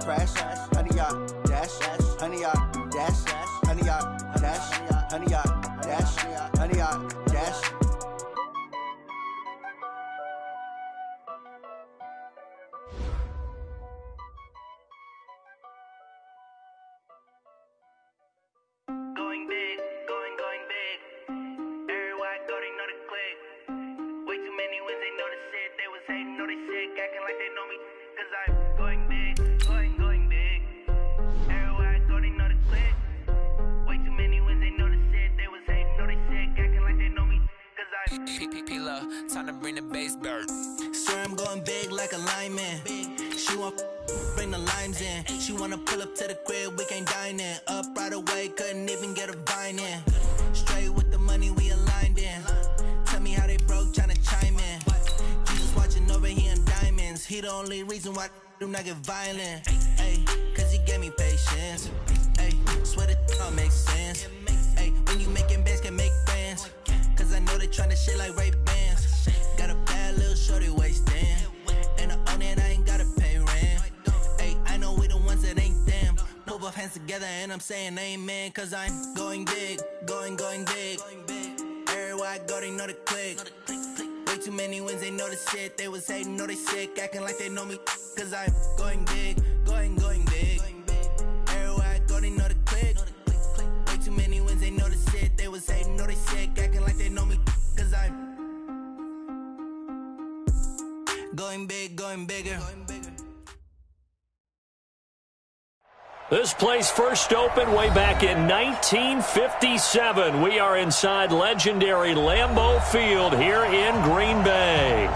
crash, honey yacht, dash, honey yacht, dash, honey yacht, dash, honey yacht, dash, honey yacht, dash. Going big, going big. Everywhere I go, they know the click. Way too many wins, they know the shit. They was hating, know they sick, acting like they know me. Cause I'm going big, going big. Everywhere I go, they know the click. Way too many wins, they know the shit. They was hating, know they sick, acting like they know me. Cause I'm P-P-P-Love, time to bring the bass bird. swear I'm going big like a lineman. She want bring the limes in. She wanna pull up to the crib, we can't dine in. Up right away, couldn't even get a vine in. Straight with the money we aligned in. Tell me how they broke, tryna chime in. Jesus watching over here in diamonds. He the only reason why do not get violent. Ay, cause he gave me patience. Ay, swear that all makes sense. Ay, when you making bands can make friends. Cause I know they tryna shit like Ray-Bans. Got a bad little shorty wasting. And I own it, I ain't gotta pay rent. Ay, I know we the ones that ain't them. Put both hands together and I'm saying amen. Cause I'm going big, going big. Everywhere I go, they know the click. Way too many wins, they know the shit. They was hating, know they sick, acting like they know me. Cause I'm going big, going big. Everywhere I go, they know the click. Way too many wins, they know the shit. They was hating, know they sick, acting like they know me. Cause I'm going big, going bigger. This place first opened way back in 1957. We are inside legendary Lambeau Field here in Green Bay.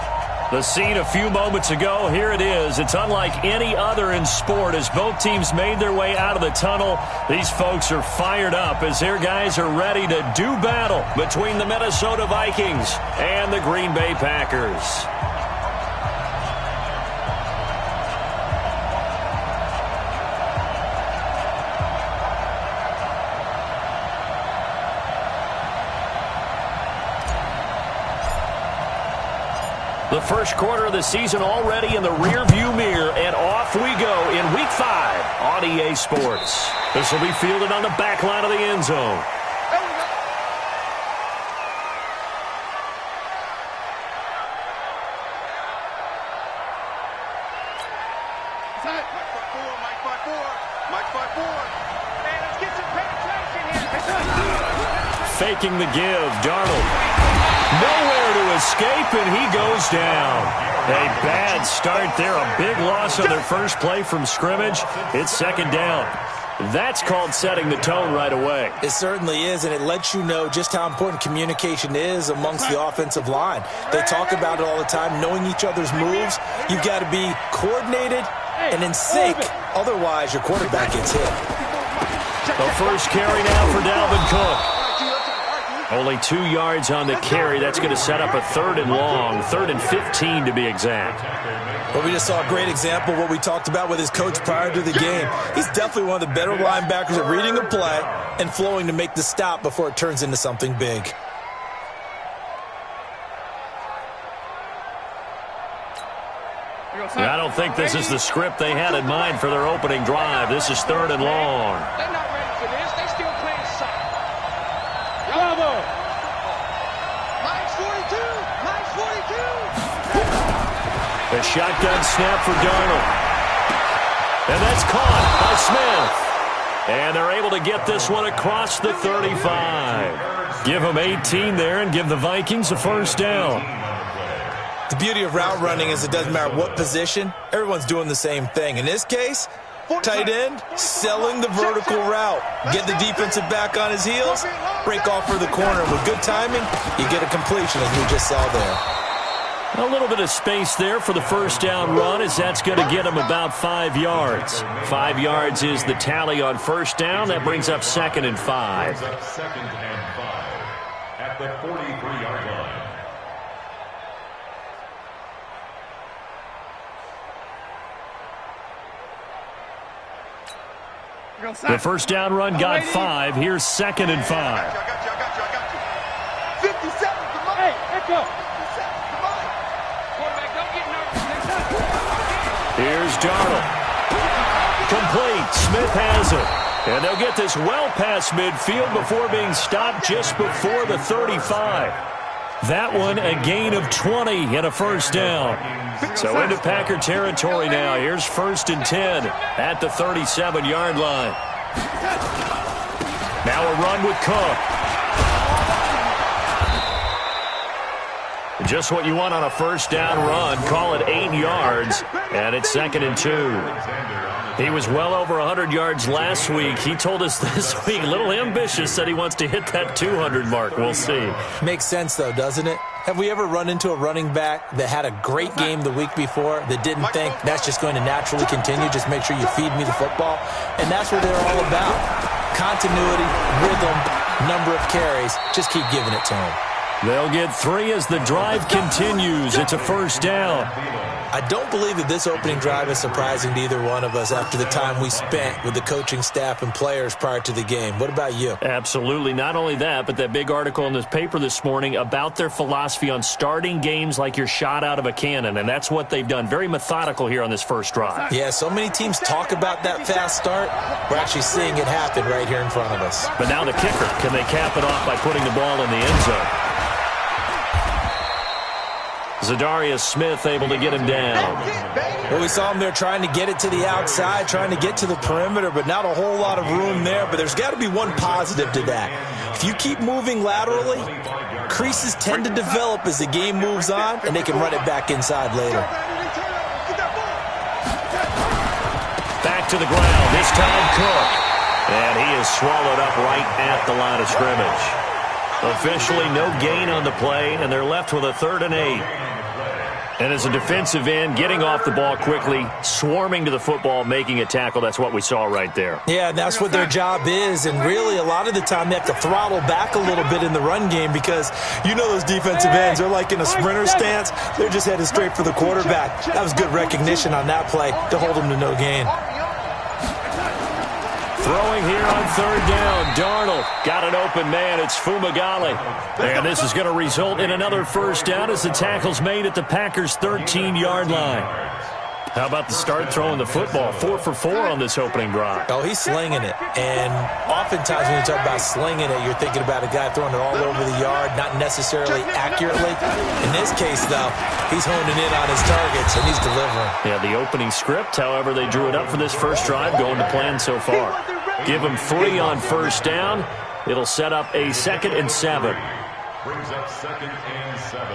The scene a few moments ago, here it is. It's unlike any other in sport as both teams made their way out of the tunnel. These folks are fired up as their guys are ready to do battle between the Minnesota Vikings and the Green Bay Packers. The first quarter of the season already in the rearview mirror, and off we go in Week 5 on EA Sports. This will be fielded on the back line of the end zone. Faking the give, Darnold. Nowhere to escape, and he goes down. A bad start there, a big loss on their first play from scrimmage. It's second down. That's called setting the tone right away. It certainly is, and it lets you know just how important communication is amongst the offensive line. They talk about it all the time, knowing each other's moves. You've got to be coordinated and in sync. Otherwise, your quarterback gets hit. The first carry now for Dalvin Cook. Only 2 yards on the carry. That's going to set up a 3rd and long, 3rd and 15 to be exact. Well, we just saw a great example of what we talked about with his coach prior to the game. He's definitely one of the better linebackers at reading a play and flowing to make the stop before it turns into something big. I don't think this is the script they had in mind for their opening drive. This is 3rd and long. They're not ready for this. They still playing soft. Bravo! Line's 42! Line's 42! A shotgun snap for Darnold. And that's caught by Smith. And they're able to get this one across the 35. Give them 18 there and give the Vikings a first down. The beauty of route running is it doesn't matter what position, everyone's doing the same thing. In this case, tight end, selling the vertical route. Get the defensive back on his heels, break off for the corner. With good timing, you get a completion as we just saw there. A little bit of space there for the first down run as that's going to get him about 5 yards. 5 yards is the tally on first down. That brings up 2nd and 5. 2nd and 5 at the 43-yard line. The first down run got 5. Here's 2nd and 5. I got you. 57, come on. Hey, echo. 57, come on. Quarterback, don't get nervous. Here's Darnold. Complete. Smith has it. And they'll get this well past midfield before being stopped just before the 35. That one a gain of 20 and a first down. So into Packer territory now. Here's 1st and 10 at the 37-yard line. Now a run with Cook. Just what you want on a first down run. Call it 8 yards, and it's 2nd and 2. He was well over 100 yards last week. He told us this week, a little ambitious, said he wants to hit that 200 mark. We'll see. Makes sense, though, doesn't it? Have we ever run into a running back that had a great game the week before that didn't think that's just going to naturally continue? Just make sure you feed me the football. And that's what they're all about. Continuity, rhythm, number of carries. Just keep giving it to them. They'll get 3 as the drive continues. It's a first down. I don't believe that this opening drive is surprising to either one of us after the time we spent with the coaching staff and players prior to the game. What about you? Absolutely. Not only that, but that big article in this paper this morning about their philosophy on starting games like you're shot out of a cannon, and that's what they've done. Very methodical here on this first drive. Yeah, so many teams talk about that fast start. We're actually seeing it happen right here in front of us. But now the kicker. Can they cap it off by putting the ball in the end zone? Zadarius Smith able to get him down. Well, we saw him there trying to get it to the outside, trying to get to the perimeter, but not a whole lot of room there. But there's got to be one positive to that. If you keep moving laterally, creases tend to develop as the game moves on, and they can run it back inside later. Back to the ground, this time Cook. And he is swallowed up right at the line of scrimmage. Officially no gain on the play, and they're left with a 3rd and 8. And as a defensive end, getting off the ball quickly, swarming to the football, making a tackle, that's what we saw right there. Yeah, that's what their job is, and really a lot of the time they have to throttle back a little bit in the run game because you know those defensive ends, they're like in a sprinter stance. They're just headed straight for the quarterback. That was good recognition on that play to hold him to no gain. Throwing here on 3rd down. Darnold got an open man. It's Fumagalli. And this is going to result in another first down as the tackle's made at the Packers' 13-yard line. How about the start throwing the football? 4 for 4 on this opening drive. Oh, he's slinging it. And oftentimes when you talk about slinging it, you're thinking about a guy throwing it all over the yard, not necessarily accurately. In this case, though, he's honing in on his targets, and he's delivering. Yeah, the opening script, however, they drew it up for this first drive, going to plan so far. Give him 3 on first down. It'll set up a 2nd and 7. Brings up 2nd and 7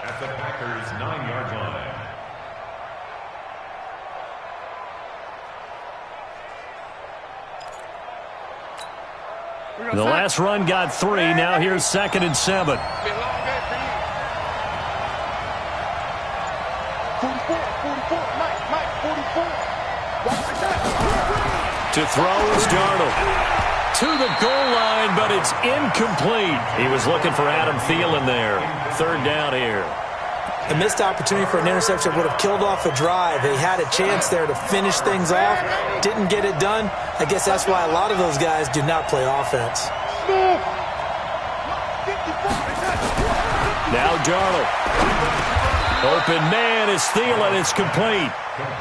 at the Packers' 9-yard line. The last run got 3. Now here's 2nd and 7. 44, Mike, 44. To throw is Darnold. To the goal line, but it's incomplete. He was looking for Adam Thielen there. 3rd down here. A missed opportunity for an interception would have killed off a drive. They had a chance there to finish things off. Didn't get it done. I guess that's why a lot of those guys do not play offense. Now Darnold. Open man is Thielen. It's complete.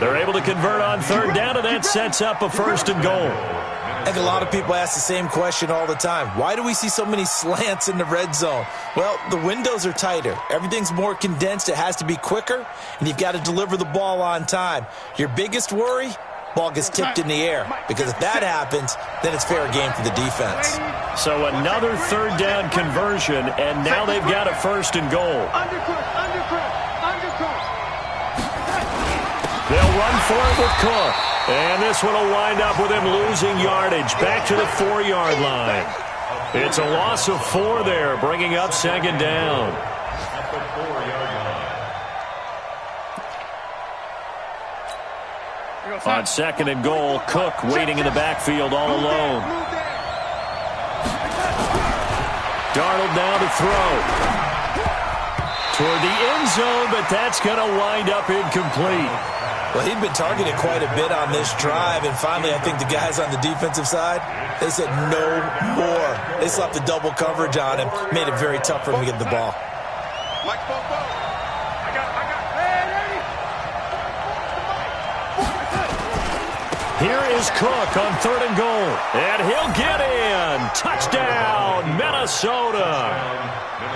They're able to convert on 3rd down, and that sets up a 1st and goal. I think a lot of people ask the same question all the time. Why do we see so many slants in the red zone? Well, the windows are tighter. Everything's more condensed. It has to be quicker, and you've got to deliver the ball on time. Your biggest worry? Ball gets tipped in the air, because if that happens, then it's fair game for the defense. So another 3rd down conversion, and now they've got a 1st and goal. They'll run for it with Cook. And this one will wind up with him losing yardage back to the 4-yard line. It's a loss of 4 there, bringing up 2nd down. At the 4-yard line. On 2nd and goal, Cook waiting in the backfield all alone. Darnold now to throw. Toward the end zone, but that's going to wind up incomplete. Well, he'd been targeted quite a bit on this drive, and finally I think the guys on the defensive side, they said no more. They slapped the double coverage on him, made it very tough for him to get the ball. Here is Cook on 3rd and goal. And he'll get in. Touchdown, Minnesota.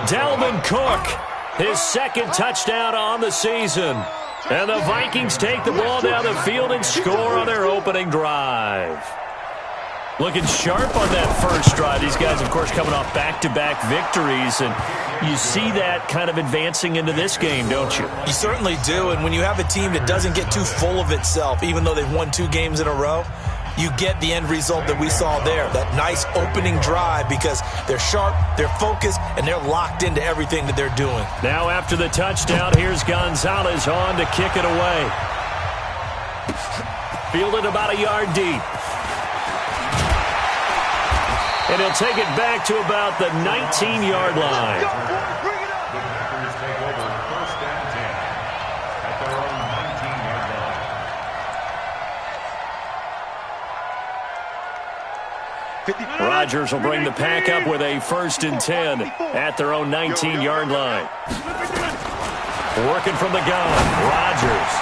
Dalvin Cook, his 2nd touchdown on the season. And the Vikings take the ball down the field and score on their opening drive. Looking sharp on that first drive. These guys, of course, coming off back-to-back victories, and you see that kind of advancing into this game, don't you? You certainly do, and when you have a team that doesn't get too full of itself, even though they've won 2 games in a row, you get the end result that we saw there, that nice opening drive, because they're sharp, they're focused, and they're locked into everything that they're doing. Now after the touchdown, here's Gonzalez on to kick it away. Fielded about a yard deep. And he'll take it back to about the 19-yard line. The Packers take over 1st and 10 at their own 19-yard line. Rodgers will bring the pack up with a 1st and 10 at their own 19-yard line. Working from the gun, Rodgers.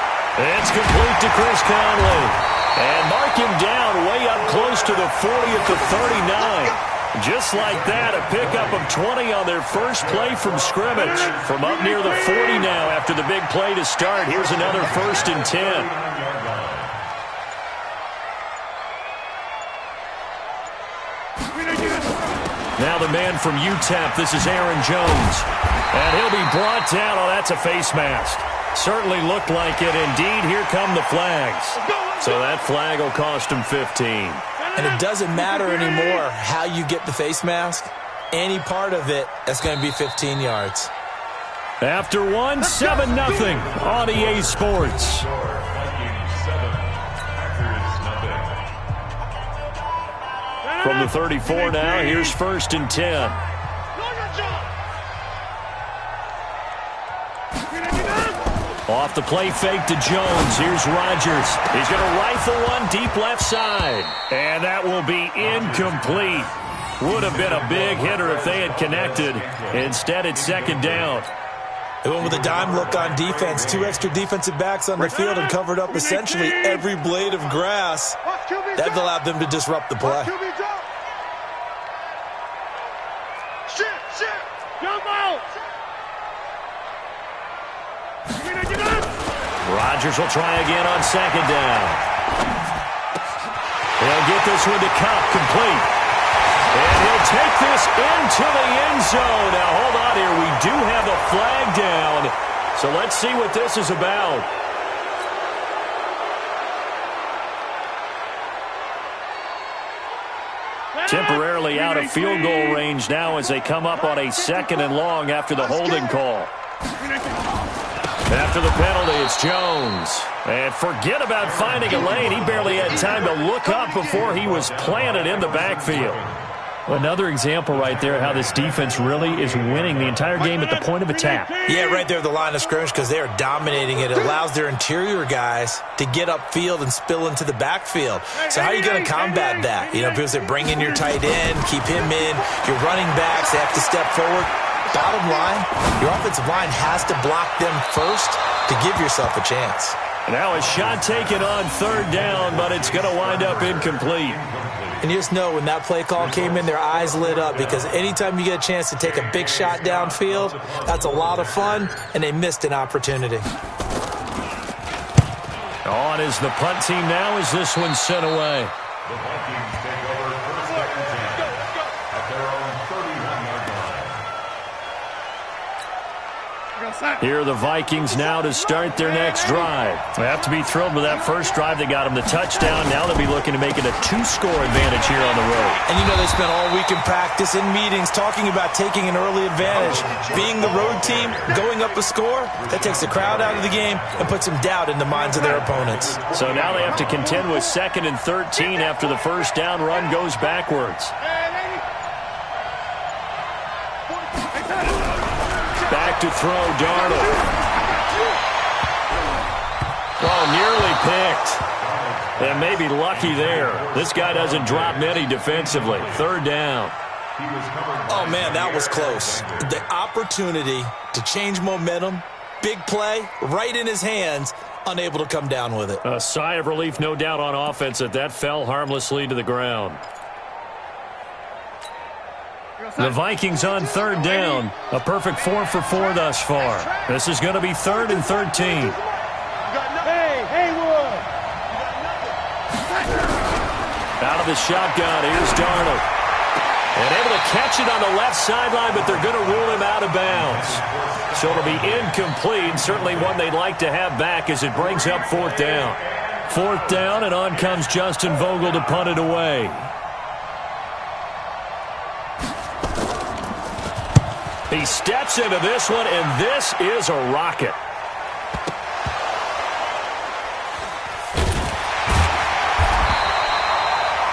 It's complete to Chris Conley. And mark him down way up close to the 40 at the 39. Just like that, a pickup of 20 on their first play from scrimmage. From up near the 40 now after the big play to start. Here's another 1st and 10. Now the man from UTEP, this is Aaron Jones. And he'll be brought down. Oh, that's a face mask. Certainly looked like it. Indeed, here come the flags. So that flag will cost him 15. And it doesn't matter anymore how you get the face mask. Any part of it, that's going to be 15 yards. After 1, 7-0 on EA Sports. From the 34 now, here's 1st and 10. Off the play fake to Jones. Here's Rodgers. He's going to rifle one deep left side. And that will be incomplete. Would have been a big hitter if they had connected. Instead, it's 2nd down. They went with a dime look on defense. 2 extra defensive backs on the field and covered up essentially every blade of grass. That allowed them to disrupt the play. Rodgers will try again on 2nd down. He'll get this one to Cup, complete. And he'll take this into the end zone. Now, hold on here. We do have a flag down. So let's see what this is about. Temporarily out of field goal range now as they come up on a 2nd and long after the holding call. After the penalty, it's Jones. And forget about finding a lane. He barely had time to look up before he was planted in the backfield. Another example right there how this defense really is winning the entire game at the point of attack. Yeah, right there at the line of scrimmage because they are dominating it. It allows their interior guys to get upfield and spill into the backfield. So how are you going to combat that? You know, because they bring in your tight end, keep him in. Your running backs, they have to step forward. Bottom line, your offensive line has to block them first to give yourself a chance. Now a shot taken on 3rd down, but it's going to wind up incomplete. And you just know when that play call came in, their eyes lit up because anytime you get a chance to take a big shot downfield, that's a lot of fun, and they missed an opportunity. On is the punt team now as this one's sent away. The Vikings take over 1st and 10 at their own 31-yard line. Here are the Vikings now to start their next drive. They have to be thrilled with that first drive. They got them the touchdown. Now they'll be looking to make it a 2-score advantage here on the road. And you know they spent all week in practice, in meetings, talking about taking an early advantage. Being the road team, going up a score, that takes the crowd out of the game and puts some doubt in the minds of their opponents. So now they have to contend with 2nd and 13 after the first down run goes backwards. Back to throw, Darnold. Oh, nearly picked. And maybe lucky there. This guy doesn't drop many defensively. 3rd down. Oh, man, that was close. The opportunity to change momentum, big play, right in his hands, unable to come down with it. A sigh of relief, no doubt, on offense that fell harmlessly to the ground. The Vikings on third down. A perfect 4 for 4 thus far. This is going to be 3rd and 13. Out of the shotgun, here's Darnold. And able to catch it on the left sideline, but they're going to rule him out of bounds. So it'll be incomplete, certainly one they'd like to have back as it brings up 4th down. 4th down, and on comes Justin Vogel to punt it away. He steps into this one, and this is a rocket.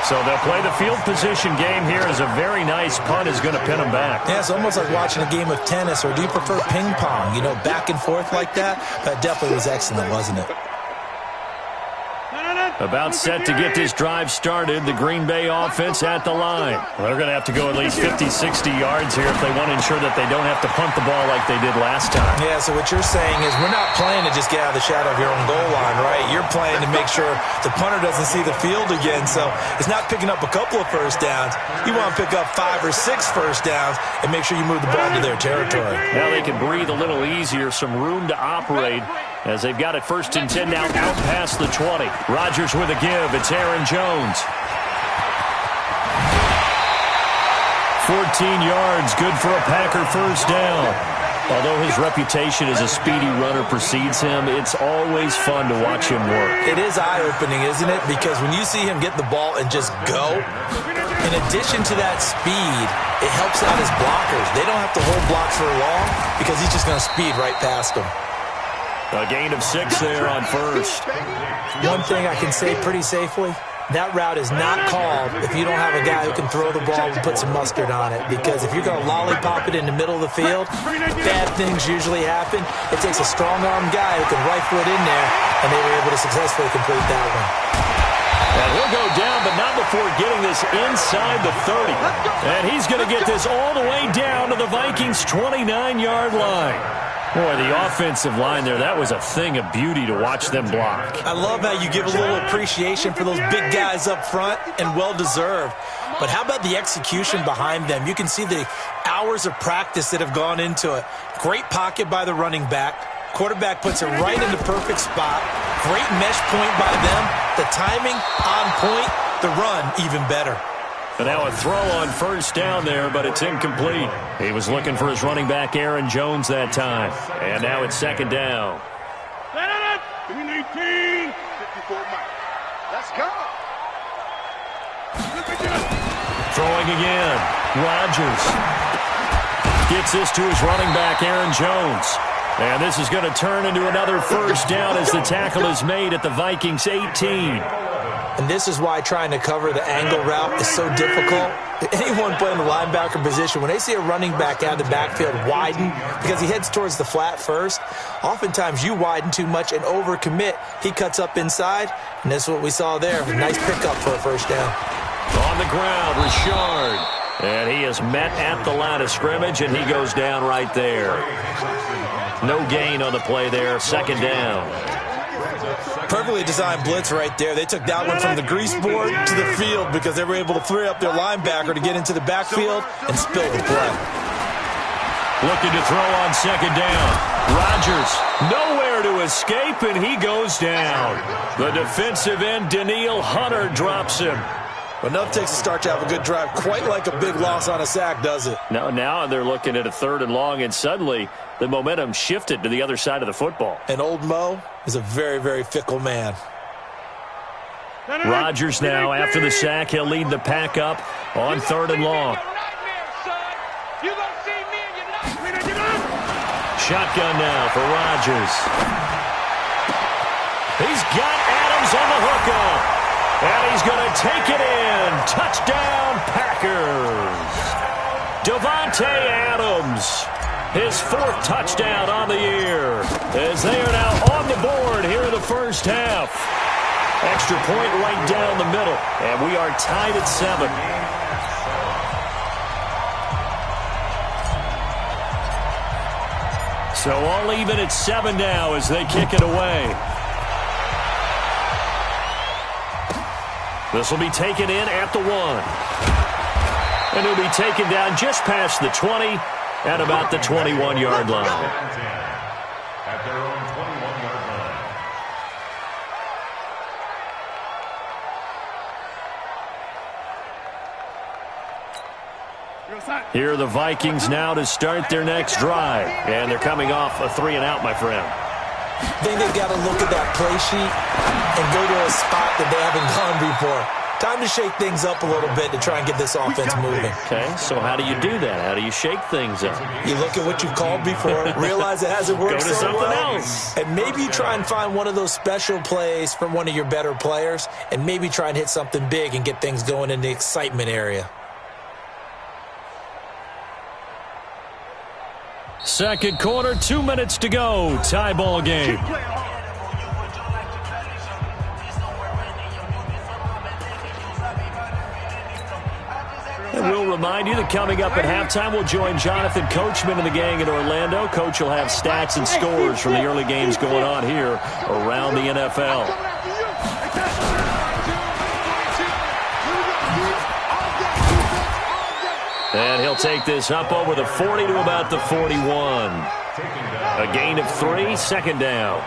So they'll play the field position game here as a very nice punt is going to pin them back. Yeah, it's almost like watching a game of tennis, or do you prefer ping pong? You know, back and forth like that? That definitely was excellent, wasn't it? About set to get this drive started, the Green Bay offense at the line. Well, they're going to have to go at least 50, 60 yards here if they want to ensure that they don't have to punt the ball like they did last time. Yeah, so what you're saying is we're not playing to just get out of the shadow of your own goal line, right? You're playing to make sure the punter doesn't see the field again, so it's not picking up a couple of first downs. You want to pick up 5 or 6 first downs and make sure you move the ball into their territory. Now they can breathe a little easier, some room to operate as they've got it 1st and 10 now out past the 20. Rodgers with a give. It's Aaron Jones. 14 yards, good for a Packer first down. Although his reputation as a speedy runner precedes him, it's always fun to watch him work. It is eye-opening, isn't it? Because when you see him get the ball and just go, in addition to that speed, it helps out his blockers. They don't have to hold blocks for long because he's just going to speed right past them. A gain of 6 there on first. One thing I can say pretty safely, that route is not called if you don't have a guy who can throw the ball and put some mustard on it. Because if you're going to lollipop it in the middle of the field, bad things usually happen. It takes a strong-armed guy who can rifle it in there, and they were able to successfully complete that one. And he'll go down, but not before getting this inside the 30. And he's going to get this all the way down to the Vikings' 29-yard line. Boy, the offensive line there, that was a thing of beauty to watch them block. I love how you give a little appreciation for those big guys up front, and well-deserved. But how about the execution behind them? You can see the hours of practice that have gone into it. Great pocket by the running back. Quarterback puts it right in the perfect spot. Great mesh point by them. The timing on point. The run even better. And now a throw on first down there, but it's incomplete. He was looking for his running back, Aaron Jones, that time. And now it's 2nd down. 18, 54 miles. Let's go. Throwing again. Rodgers gets this to his running back, Aaron Jones. And this is going to turn into another first down as the tackle is made at the Vikings' 18. And this is why trying to cover the angle route is so difficult. Anyone playing the linebacker position, when they see a running back out of the backfield widen because he heads towards the flat first, oftentimes you widen too much and overcommit. He cuts up inside, and this is what we saw there. Nice pickup for a first down. On the ground, Richard. And he is met at the line of scrimmage, and he goes down right there. No gain on the play there, 2nd down. Perfectly designed blitz right there. They took that one from the grease board to the field because they were able to free up their linebacker to get into the backfield and spill the play. Looking to throw on 2nd down. Rodgers nowhere to escape, and he goes down. The defensive end, Danielle Hunter, drops him. Enough takes to start to have a good drive. Quite like a big loss on a sack, does it? Now they're looking at a 3rd and long, and suddenly the momentum shifted to the other side of the football. And old Mo is a very, very fickle man. Rodgers now, after the sack, he'll lead the pack up on 3rd and long. Shotgun now for Rodgers. He's got Adams on the hookup. And he's going to take it in. Touchdown, Packers. Davante Adams, his 4th touchdown on the year, as they are now on the board here in the first half. Extra point right down the middle, and we are tied at 7. So all even at 7 now as they kick it away. This will be taken in at the 1. And he'll be taken down just past the 20 at about the 21-yard line. At their own 21-yard line. Here are the Vikings now to start their next drive. And they're coming off a 3-and-out, my friend. I think they've got to look at that play sheet and go to a spot that they haven't gone before. Time to shake things up a little bit to try and get this offense moving. Okay, so how do you do that? How do you shake things up? You look at what you've called before, realize it hasn't worked go to so something well, else. and maybe you try and find one of those special plays from one of your better players, and maybe try and hit something big and get things going in the excitement area. Second quarter, 2 minutes to go. Tie ball game. And we'll remind you that coming up at halftime, we'll join Jonathan Coachman and the gang in Orlando. Coach will have stats and scores from the early games going on here around the NFL. And he'll take this up over the 40 to about the 41. A gain of 3, second down.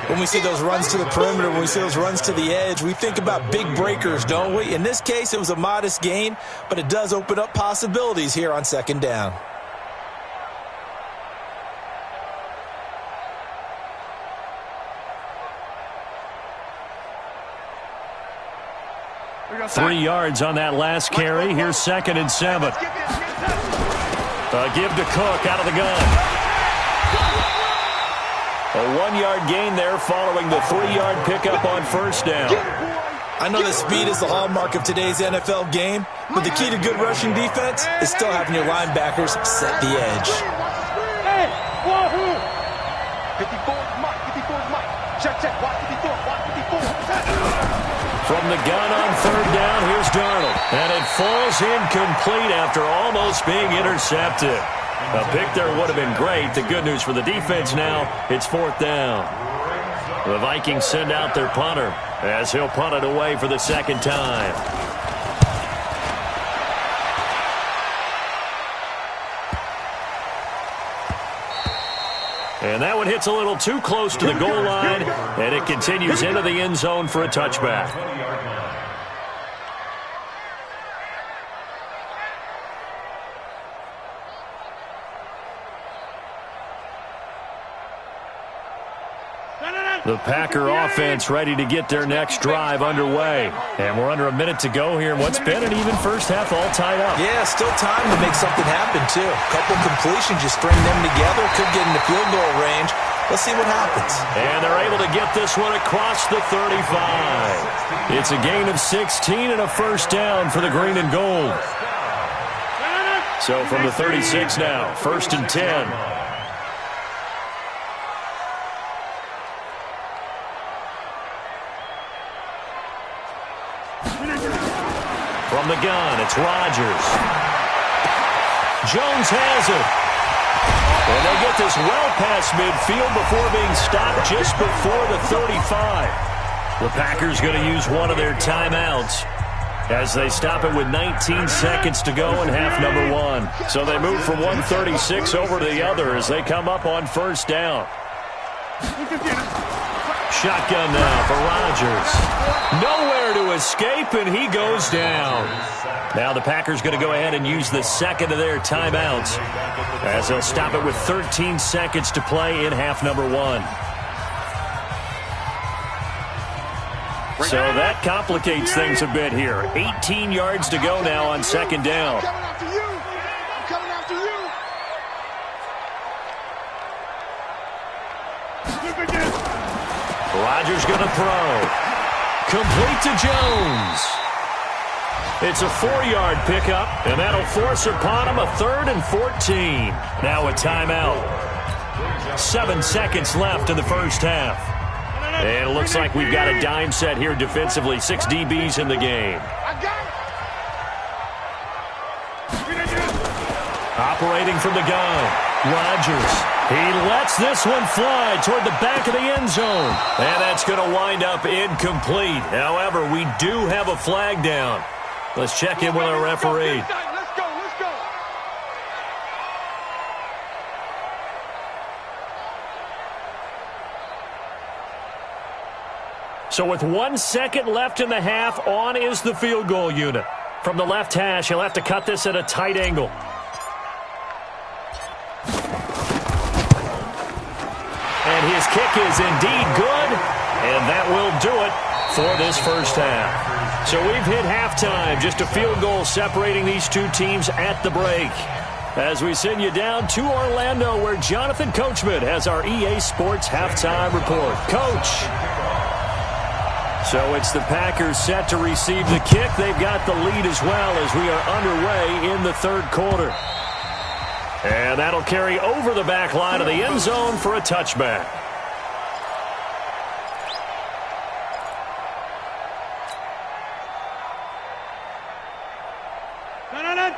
When we see those runs to the perimeter, when we see those runs to the edge, we think about big breakers, don't we? In this case, it was a modest gain, but it does open up possibilities here on second down. Three yards on that last carry. Here's 2nd and 7. Give to Cook out of the gun. A 1-yard gain there following the 3-yard pickup on first down. I know that speed is the hallmark of today's NFL game, but the key to good rushing defense is still having your linebackers set the edge. Hey, wahoo! 54, Mike, 54, Mike. Check, watch 54, watch 54. From the gun on third down, here's Darnold. And it falls incomplete after almost being intercepted. A pick there would have been great. The good news for the defense now, it's 4th down. The Vikings send out their punter as he'll punt it away for the second time. And that one hits a little too close to the goal line, and it continues into the end zone for a touchback. The Packer offense ready to get their next drive underway. And we're under a minute to go here in what's been an even first half, all tied up. Yeah, still time to make something happen, too. A couple completions, just string them together. Could get into field goal range. Let's see what happens. And they're able to get this one across the 35. It's a gain of 16 and a first down for the green and gold. So from the 36 now, 1st and 10. From the gun, it's Rodgers. Jones has it. And they get this well past midfield before being stopped just before the 35. The Packers going to use one of their timeouts as they stop it with 19 seconds to go in half number 1. So they move from 136 over to the other as they come up on first down. Shotgun now for Rodgers. Nowhere to escape, and he goes down. Now the Packers going to go ahead and use the second of their timeouts as they'll stop it with 13 seconds to play in half number 1. So that complicates things a bit here. 18 yards to go now on second down. Rodgers going to throw. Complete to Jones. It's a 4-yard pickup, and that'll force upon him a 3rd and 14. Now a timeout. 7 seconds left in the first half. And it looks like we've got a dime set here defensively. 6 DBs in the game. Operating from the gun. Rodgers He lets this one fly toward the back of the end zone. And that's going to wind up incomplete. However, we do have a flag down. Let's check in with our referee. Let's go. So with 1 second left in the half, on is the field goal unit. From the left hash, he'll have to cut this at a tight angle. And his kick is indeed good, and that will do it for this first half. So we've hit halftime, just a field goal separating these two teams at the break. As we send you down to Orlando, where Jonathan Coachman has our EA Sports halftime report. Coach. So it's the Packers set to receive the kick. They've got the lead as well as we are underway in the third quarter. And that'll carry over the back line of the end zone for a touchback.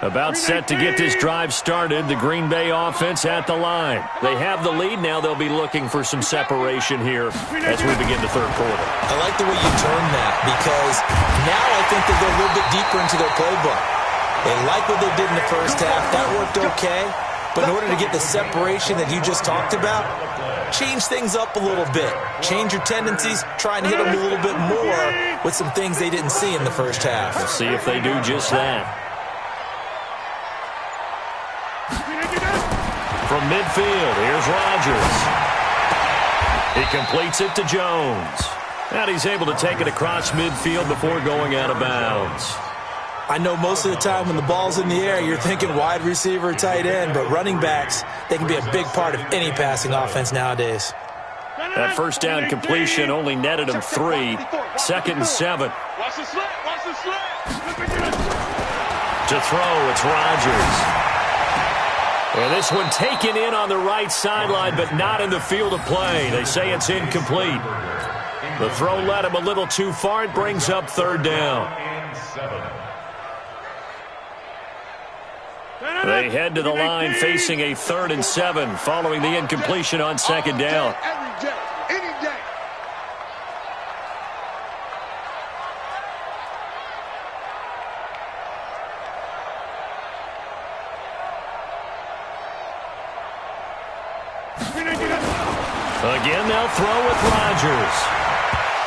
About set to get this drive started, the Green Bay offense at the line. They have the lead. Now they'll be looking for some separation here as we begin the third quarter. I like the way you turn that, because now I think they go a little bit deeper into their playbook. They like what they did in the first half. That worked okay. But in order to get the separation that you just talked about, change things up a little bit. Change your tendencies. Try and hit them a little bit more with some things they didn't see in the first half. We'll see if they do just that. From midfield, here's Rodgers. He completes it to Jones. And he's able to take it across midfield before going out of bounds. I know most of the time when the ball's in the air, you're thinking wide receiver, tight end, but running backs, they can be a big part of any passing offense nowadays. That first down completion only netted him 3. 2nd and 7. Watch the slant. To throw, it's Rodgers. And this one taken in on the right sideline, but not in the field of play. They say it's incomplete. The throw led him a little too far. It brings up 3rd down. They head to the line facing a 3rd and 7 following the incompletion on 2nd down. Any day. Again, they'll throw with Rodgers.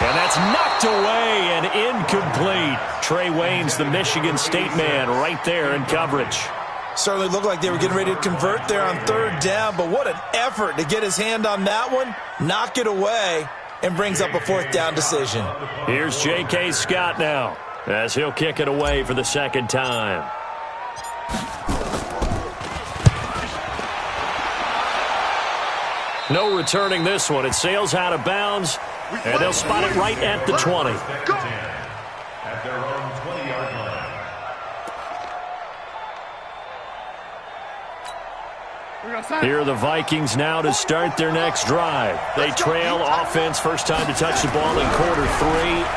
And that's knocked away and incomplete. Trey Waynes, the Michigan State man, right there in coverage. Certainly looked like they were getting ready to convert there on 3rd down, but what an effort to get his hand on that one, knock it away, and brings up a 4th down decision. Here's J.K. Scott now, as he'll kick it away for the 2nd time. No returning this one. It sails out of bounds, and they'll spot it right at the 20. At their own 20-yard line. Here are the Vikings now to start their next drive. They trail offense, first time to touch the ball in quarter 3,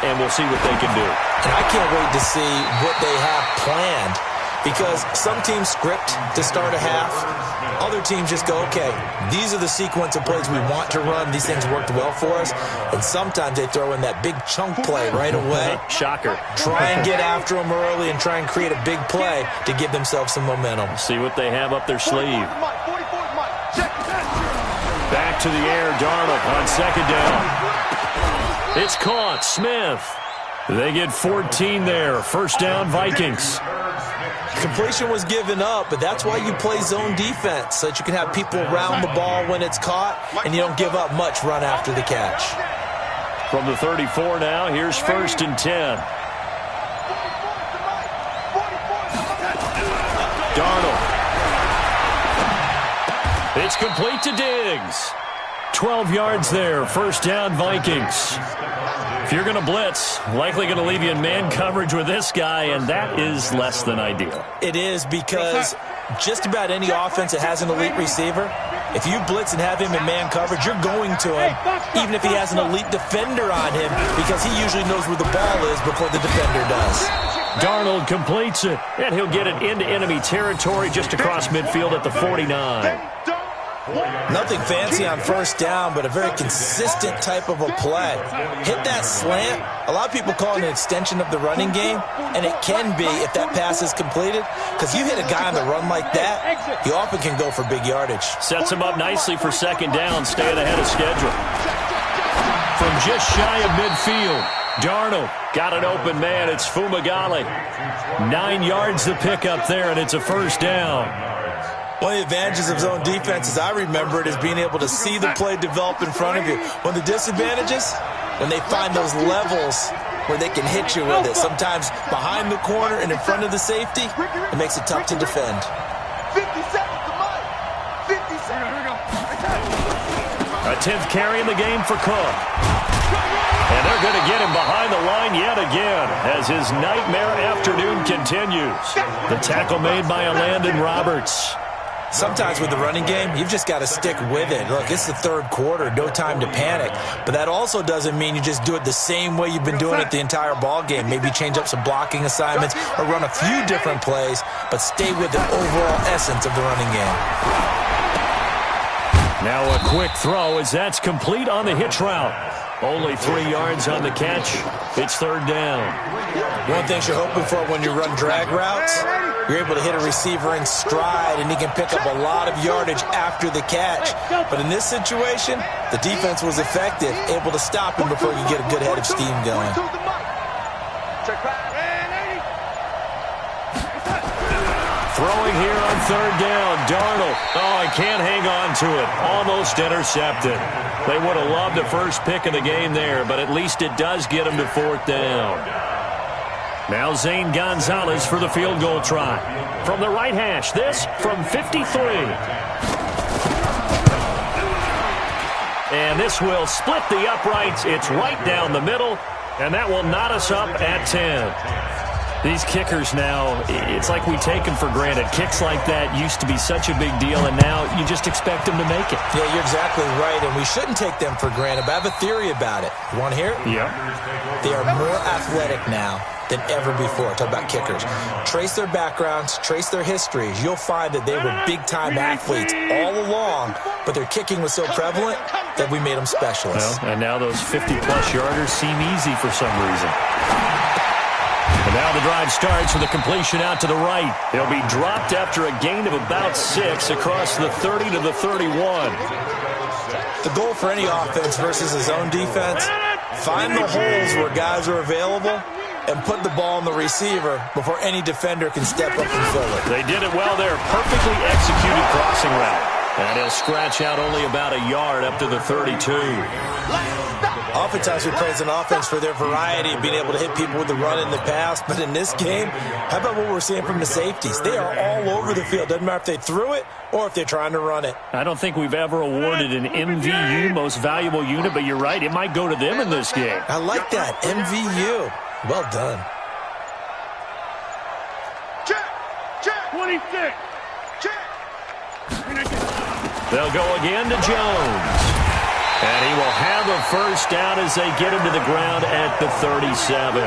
and we'll see what they can do. And I can't wait to see what they have planned, because some teams script to start a half. Other teams just go, okay, these are the sequence of plays we want to run. These things worked well for us. And sometimes they throw in that big chunk play right away. Shocker. Try and get after them early and try and create a big play to give themselves some momentum. See what they have up their sleeve. Back to the air, Darnold on 2nd down. It's caught. Smith. They get 14 there. First down, Vikings. Completion was given up, but that's why you play zone defense, so that you can have people around the ball when it's caught, and you don't give up much run after the catch. From the 34 now, here's 1st and 10. Darnold. It's complete to Diggs. 12 yards there, first down, Vikings. If you're going to blitz, likely going to leave you in man coverage with this guy, and that is less than ideal. It is, because just about any offense that has an elite receiver, if you blitz and have him in man coverage, you're going to him, even if he has an elite defender on him, because he usually knows where the ball is before the defender does. Darnold completes it, and he'll get it into enemy territory just across midfield at the 49. Nothing fancy on first down, but a very consistent type of a play. Hit that slant. A lot of people call it an extension of the running game, and it can be if that pass is completed, because you hit a guy on the run like that, he often can go for big yardage. Sets him up nicely for second down, staying ahead of schedule. From just shy of midfield, Darnold got an open man. It's Fumagalli. 9 yards to pick up there, and it's a first down. One of the advantages of zone defense, as I remember it, is being able to see the play develop in front of you. One of the disadvantages, when they find those levels where they can hit you with it, sometimes behind the corner and in front of the safety, it makes it tough to defend. 50 seconds to Mike. 50 seconds. Here we go. A 10th carry in the game for Cook. And they're going to get him behind the line yet again as his nightmare afternoon continues. The tackle made by Landon Roberts. Sometimes with the running game, you've just got to stick with it. Look, it's the third quarter, no time to panic. But that also doesn't mean you just do it the same way you've been doing it the entire ball game. Maybe change up some blocking assignments or run a few different plays, but stay with the overall essence of the running game. Now a quick throw as that's complete on the hitch route. Only 3 yards on the catch. It's third down. One thing you're hoping for when you run drag routes, you're able to hit a receiver in stride, and he can pick up a lot of yardage after the catch. But in this situation, the defense was effective, able to stop him before he could get a good head of steam going. Throwing here on third down, Darnold. Oh, he can't hang on to it. Almost intercepted. They would have loved the first pick of the game there, but at least it does get him to fourth down. Now Zane Gonzalez for the field goal try. From the right hash, this from 53. And this will split the uprights. It's right down the middle, and that will knot us up at 10. These kickers now, it's like we take them for granted. Kicks like that used to be such a big deal, and now you just expect them to make it. Yeah, you're exactly right, and we shouldn't take them for granted, but I have a theory about it. You want to hear it? Yeah. They are more athletic now than ever before. Talk about kickers. Trace their backgrounds, trace their histories. You'll find that they were big-time athletes all along, but their kicking was so prevalent that we made them specialists. Well, and now those 50-plus yarders seem easy for some reason. And now the drive starts with a completion out to the right. They'll be dropped after a gain of about 6 across the 30 to the 31. The goal for any offense versus a zone defense, find the holes where guys are available and put the ball on the receiver before any defender can step up and fill it. They did it well there. Perfectly executed crossing route. And he'll scratch out only about a yard up to the 32. Oftentimes we praise an offense for their variety of being able to hit people with the run in the pass, but in this game, how about what we're seeing from the safeties? They are all over the field. Doesn't matter if they threw it or if they're trying to run it. I don't think we've ever awarded an MVU, most valuable unit, but you're right, it might go to them in this game. I like that, MVU. Well done. Check, check, 26, check. They'll go again to Jones. And he will have a first down as they get him to the ground at the 37.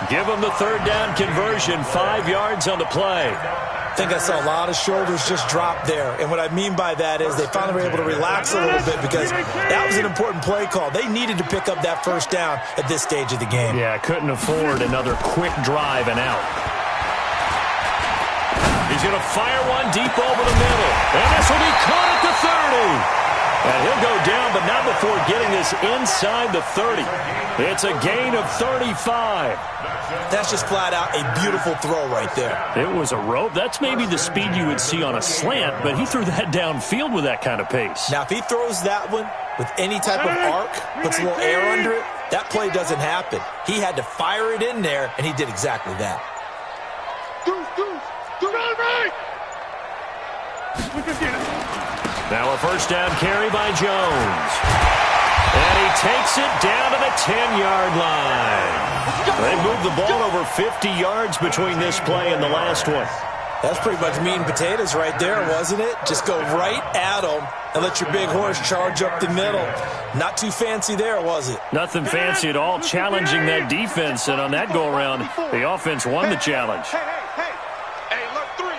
Give him the third down conversion, 5 yards on the play. I think I saw a lot of shoulders just drop there. And what I mean by that is they finally were able to relax a little bit because that was an important play call. They needed to pick up that first down at this stage of the game. Yeah, couldn't afford another quick drive and out. He's going to fire one deep over the middle. And this will be caught at the 30. And he'll go down, but not before getting this inside the 30. It's a gain of 35. That's just flat out a beautiful throw right there. It was a rope. That's maybe the speed you would see on a slant, but he threw that downfield with that kind of pace. Now, if he throws that one with any type of arc, puts a little air under it, that play doesn't happen. He had to fire it in there, and he did exactly that. Now a first down carry by Jones. And he takes it down to the 10-yard line. They moved the ball over 50 yards between this play and the last one. That's pretty much meat and potatoes right there, wasn't it? Just go right at them and let your big horse charge up the middle. Not too fancy there, was it? Nothing fancy at all, challenging that defense. And on that go-around, the offense won the challenge. Hey, alert three.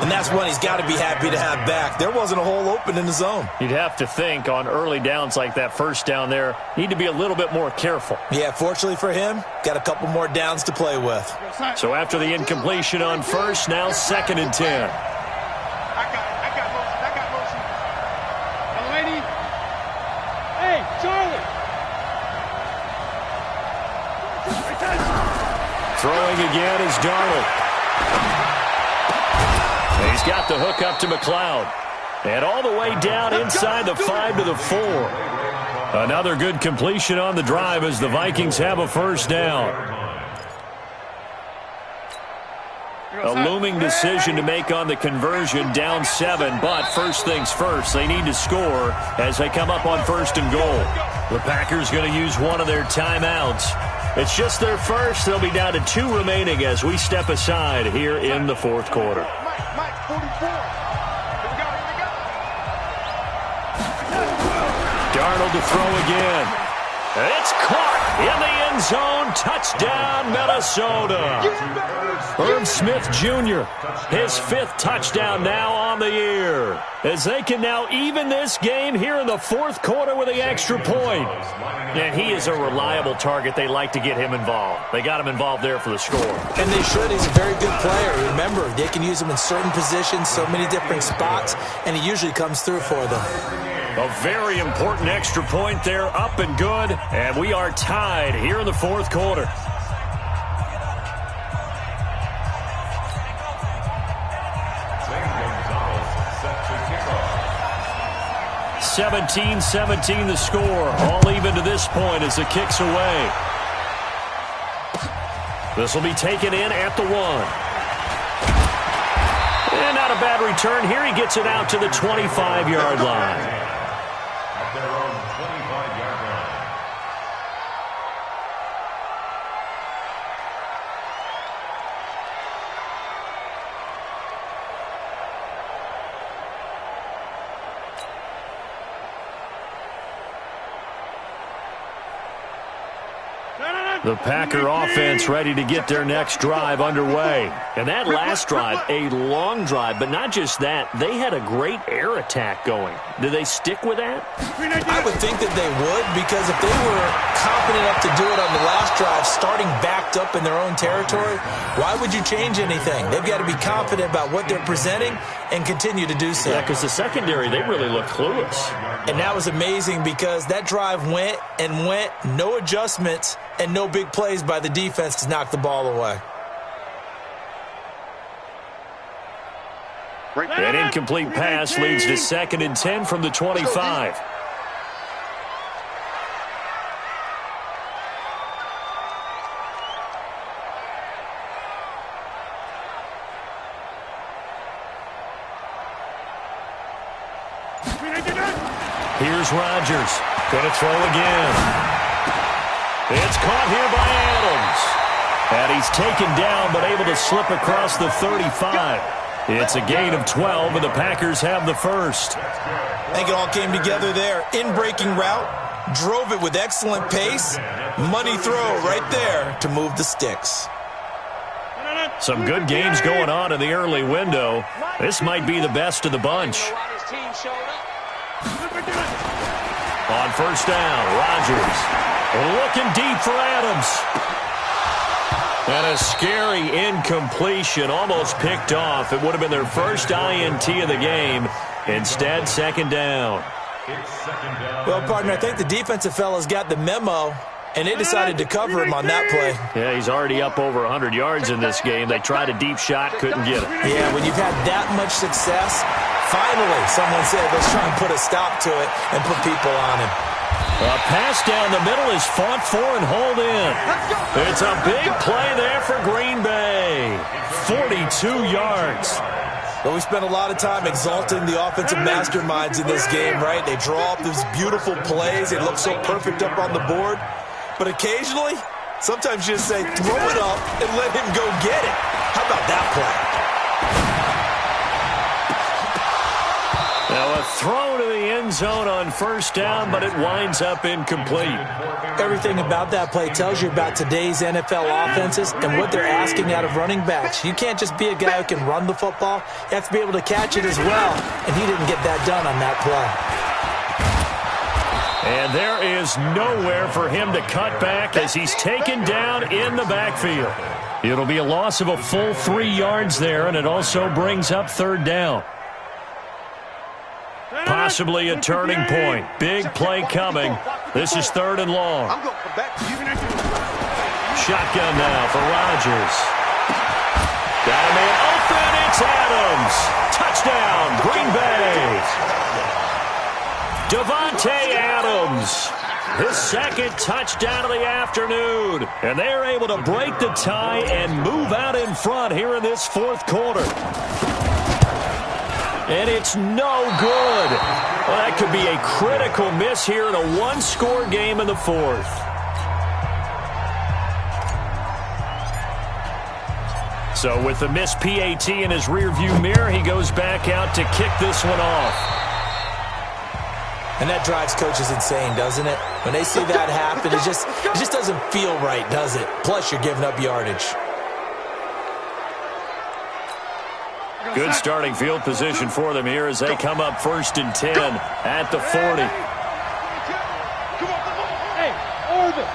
And that's one he's got to be happy to have back. There wasn't a hole open in the zone. You'd have to think on early downs like that first down there, need to be a little bit more careful. Yeah, fortunately for him, got a couple more downs to play with. So after the incompletion on first, now 2nd and 10. I got motion. Young lady. Hey, Charlie. Throwing again is Darnold. He's got the hook up to McLeod. And all the way down inside the 5 to the 4. Another good completion on the drive as the Vikings have a first down. A looming decision to make on the conversion, down 7, but first things first, they need to score as they come up on 1st and goal. The Packers going to use one of their timeouts. It's just their first. They'll be down to 2 remaining as we step aside here in the 4th quarter. Mike, 44. Here we go. Darnold to throw again. It's caught in the end zone. Touchdown, Minnesota. Herb Smith Jr., his 5th touchdown now on the year. As they can now even this game here in the 4th quarter with the extra point. And he is a reliable target. They like to get him involved. They got him involved there for the score. And they should. He's a very good player. Remember, they can use him in certain positions, so many different spots, and he usually comes through for them. A very important extra point there, up and good. And we are tied here in the 4th quarter. 17-17 the score. All even to this point as the kick's away. This will be taken in at the 1. And not a bad return here. He gets it out to the 25-yard line. At their own 25-yard line. The Packer offense ready to get their next drive underway. And that last drive, a long drive, but not just that. They had a great air attack going. Do they stick with that? I would think that they would, because if they were confident enough to do it on the last drive, starting backed up in their own territory, why would you change anything? They've got to be confident about what they're presenting and continue to do so. Yeah, because the secondary, they really look clueless. And that was amazing because that drive went and went, no adjustments, and no big plays by the defense to knock the ball away. That incomplete pass leads to 2nd and 10 from the 25. Here's Rodgers. Going to throw again. It's caught here by Adams. And he's taken down but able to slip across the 35. It's a gain of 12, and the Packers have the first. I think it all came together there. In-breaking route, drove it with excellent pace. Money throw right there to move the sticks. Some good games going on in the early window. This might be the best of the bunch. On first down, Rodgers looking deep for Adams. And a scary incompletion, almost picked off. It would have been their first INT of the game. Instead, 2nd down. Well, partner, I think the defensive fellas got the memo, and they decided to cover him on that play. Yeah, he's already up over 100 yards in this game. They tried a deep shot, couldn't get it. Yeah, when you've had that much success, finally someone said, let's try and put a stop to it and put people on him. A pass down the middle is fought for and hauled in. It's a big play there for Green Bay. 42 yards. But we spent a lot of time exalting the offensive masterminds in this game, right? They draw up these beautiful plays. They look so perfect up on the board. But occasionally, sometimes you just say, throw it up and let him go get it. How about that play? Now, A throw to the end zone on first down, but it winds up incomplete. Everything about that play tells you about today's NFL offenses and what they're asking out of running backs. You can't just be a guy who can run the football. You have to be able to catch it as well, and he didn't get that done on that play. And there is nowhere for him to cut back as he's taken down in the backfield. It'll be a loss of a full 3 yards there, and it also brings up third down. Possibly a turning point. Big play coming. This is 3rd and long. Shotgun now for Rodgers. Got a man open. It's Adams. Touchdown, Green Bay. Davante Adams. His 2nd touchdown of the afternoon. And they're able to break the tie and move out in front here in this 4th quarter. And it's no good. Well, that could be a critical miss here in a 1-score game in the 4th. So with the missed PAT in his rearview mirror, he goes back out to kick this one off. And that drives coaches insane, doesn't it? When they see that happen, it just doesn't feel right, does it? Plus, you're giving up yardage. Good starting field position for them here as they come up 1st and 10 at the 40. Hey, Orville.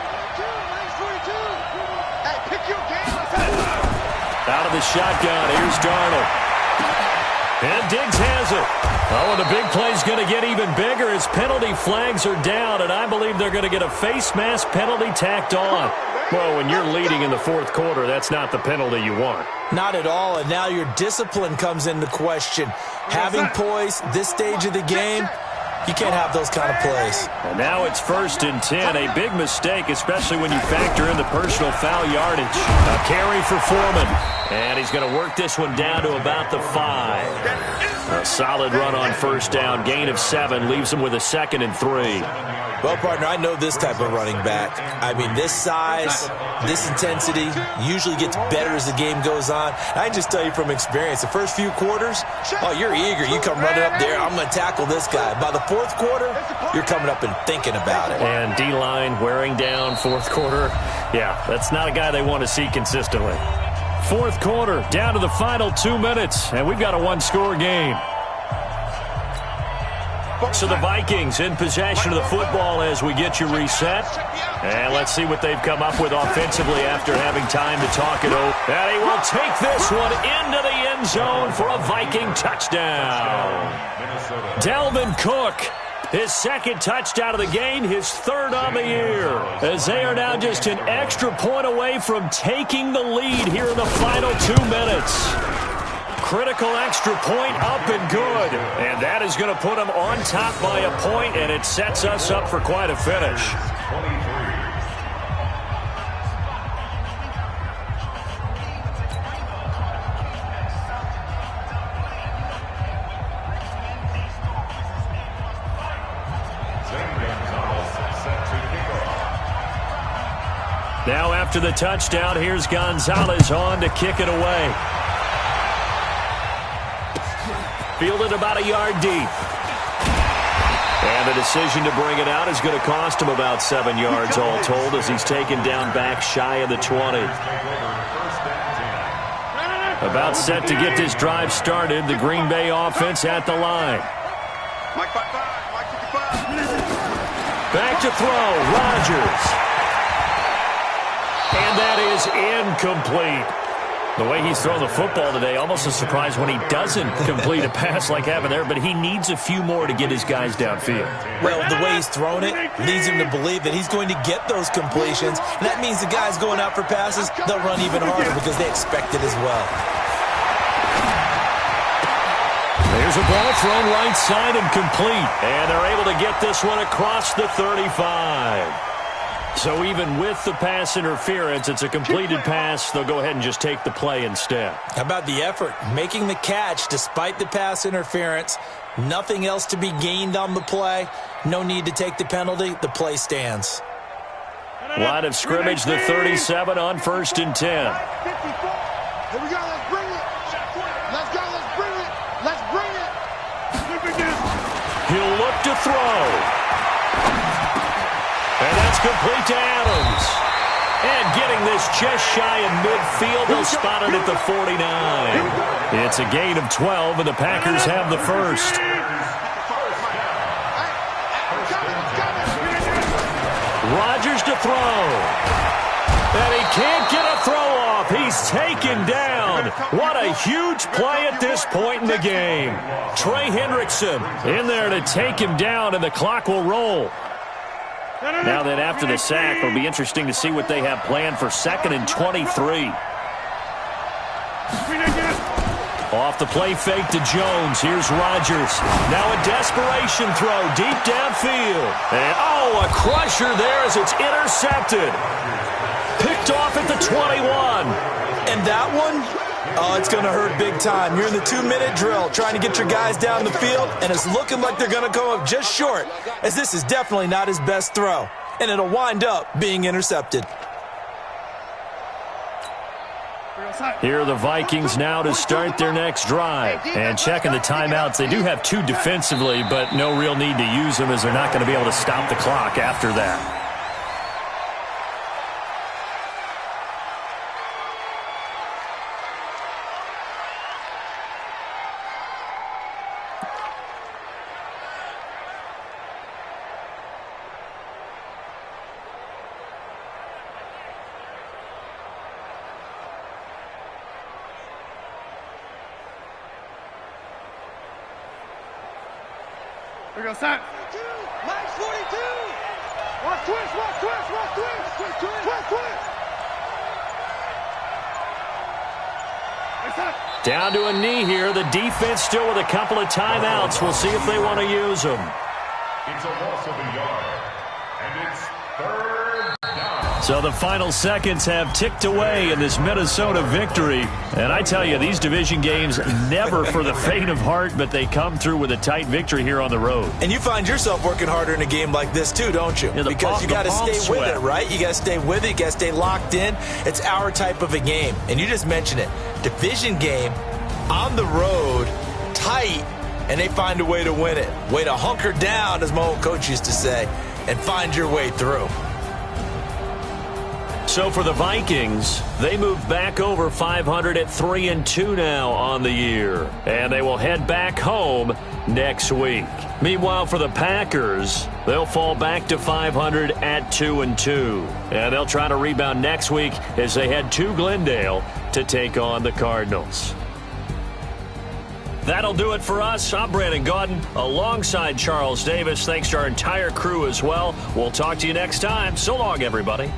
Hey, pick your game. Out of the shotgun, here's Darnold. And Diggs has it. Oh, and the big play's going to get even bigger as penalty flags are down, and I believe they're going to get a face mask penalty tacked on. Well, when you're leading in the 4th quarter, that's not the penalty you want. Not at all, and now your discipline comes into question. Having poise this stage of the game, you can't have those kind of plays. And now it's 1st and 10, a big mistake, especially when you factor in the personal foul yardage. A carry for Foreman, and he's going to work this one down to about the 5. A solid run on 1st down, gain of 7, leaves him with a 2nd and 3. Well, partner, I know this type of running back. I mean, this size, this intensity usually gets better as the game goes on. I can just tell you from experience, the first few quarters, oh, you're eager. You come running up there, I'm going to tackle this guy. By the 4th quarter, you're coming up and thinking about it. And D-line wearing down 4th quarter. Yeah, that's not a guy they want to see consistently. 4th quarter, down to the final 2 minutes, and we've got a 1-score game. So the Vikings in possession of the football as we get you reset. And let's see what they've come up with offensively after having time to talk it over. And he will take this one into the end zone for a Viking touchdown. Dalvin Cook, his 2nd touchdown of the game, his 3rd on the year. As they are now just an extra point away from taking the lead here in the final 2 minutes. Critical extra point up and good. And that is going to put them on top by a point, and it sets us up for quite a finish. Now after the touchdown, here's Gonzalez on to kick it away. Fielded about a yard deep. And the decision to bring it out is going to cost him about 7 yards all told as he's taken down back shy of the 20. About set to get this drive started. The Green Bay offense at the line. Back to throw. Rodgers. And that is incomplete. The way he's thrown the football today, almost a surprise when he doesn't complete a pass like having there, but he needs a few more to get his guys downfield. Well, the way he's thrown it leads him to believe that he's going to get those completions, and that means the guys going out for passes, they'll run even harder because they expect it as well. There's a ball thrown right side and complete, and they're able to get this one across the 35. So even with the pass interference, it's a completed pass. They'll go ahead and just take the play instead. How about the effort? Making the catch despite the pass interference. Nothing else to be gained on the play. No need to take the penalty. The play stands. Line of scrimmage, the 37 on 1st and 10. Here we go. Let's bring it. Let's go. Let's bring it. Let's bring it. back to throw. And that's complete to Adams. And getting this just shy of midfield, they'll spot it at the 49. It's a gain of 12, and the Packers have the first. Rodgers to throw. And he can't get a throw off. He's taken down. What a huge play at this point in the game. Trey Hendrickson in there to take him down, and the clock will roll. Now that after the sack, it'll be interesting to see what they have planned for 2nd and 23. Off the play fake to Jones. Here's Rodgers. Now a desperation throw deep downfield. And a crusher there as it's intercepted. Picked off at the 21. And that one, it's going to hurt big time. You're in the 2-minute drill trying to get your guys down the field, and it's looking like they're going to go up just short, as this is definitely not his best throw, and it'll wind up being intercepted. Here are the Vikings now to start their next drive. And checking the timeouts, they do have 2 defensively, but no real need to use them as they're not going to be able to stop the clock after that. Here we go, set. Max 42. Watch twist, watch twist, watch twist. Twist, twist, twist, twist. Down to a knee here. The defense still with a couple of timeouts. We'll see if they want to use them. It's a loss of a yard, and it's 3rd down. So the final seconds have ticked away in this Minnesota victory. And I tell you, these division games never for the faint of heart, but they come through with a tight victory here on the road. And you find yourself working harder in a game like this too, don't you? Yeah, because you got to stay with it, right? You got to stay with it. You got to stay locked in. It's our type of a game. And you just mentioned it. Division game, on the road, tight, and they find a way to win it. Way to hunker down, as my old coach used to say, and find your way through. So for the Vikings, they move back over 500 at 3-2 now on the year. And they will head back home next week. Meanwhile, for the Packers, they'll fall back to 500 at 2-2. And they'll try to rebound next week as they head to Glendale to take on the Cardinals. That'll do it for us. I'm Brandon Gaudin alongside Charles Davis. Thanks to our entire crew as well. We'll talk to you next time. So long, everybody.